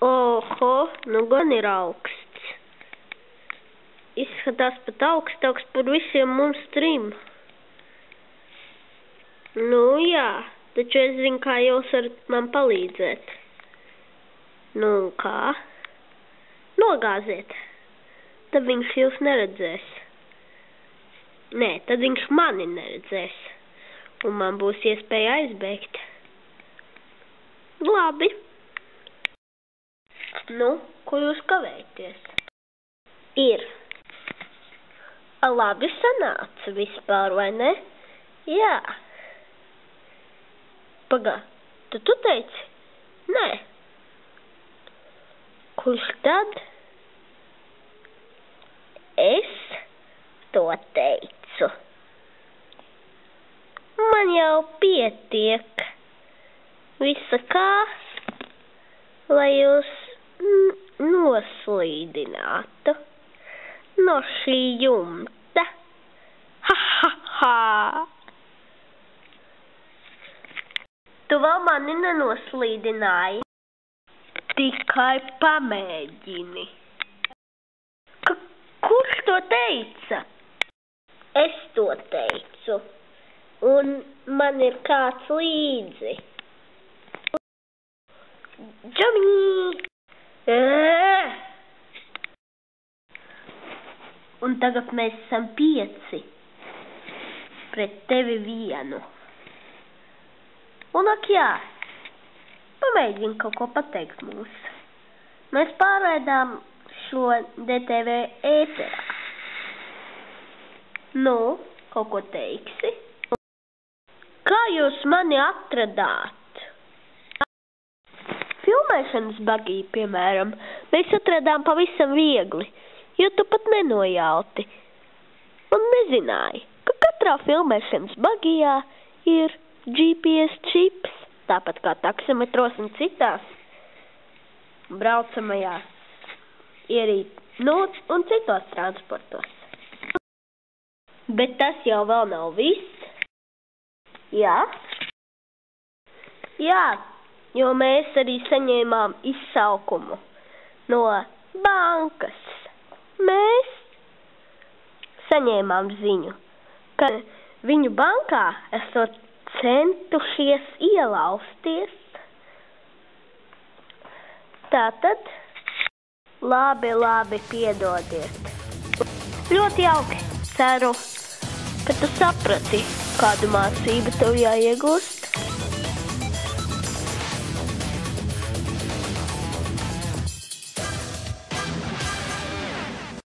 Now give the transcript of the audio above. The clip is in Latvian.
Oho, nu gan ir augsts. Izskatās pat augstāks par visiem mums trim. Nu jā, taču es zinu, kā jūs varat man palīdzēt. Nu kā? Nogāziet. Tad viņš jūs neredzēs. Nē, tad viņš mani neredzēs. Un man būs iespēja aizbēgt. Labi. Nu, ko jūs kavēties? Ir. Labi sanāca vispār, vai ne? Jā. Pagā, tu teici? Nē. Kurš tad? Es to teicu. Man jau pietiek. Visa kā, lai jūs noslīdinātu no šī jumta. Ha, ha, ha! Tu vēl mani nenoslīdināji. Tikai pamēģini. Kurš to teica? Es to teicu. Un man ir kāds līdzi. Džamī! Un tagad mēs esam 5 pret tevi 1. Un ak jā, pamēģini kaut ko pateikt mums. Mēs pārraidām šo DTV ēterā. Nu, kaut ko teiksi? Kā jūs mani atradāt? Filmēšanas bagī, piemēram, mēs atradām pavisam viegli, jo tu pat nenojauti. Un nezināji, ka katrā filmēšanas bagijā ir GPS čips, tāpat kā taksometros un citās braucamajās un citos transportos. Bet tas jau vēl nav viss. Jā? Jā, jo mēs arī saņēmām izsaukumu no bankas. Mēs saņēmām ziņu, ka viņu bankā esot centušies ielausties. Tātad, labi, piedodiet. Ļoti jauki. Ceru, ka tu saprati, kādu mācību tev jāiegūst.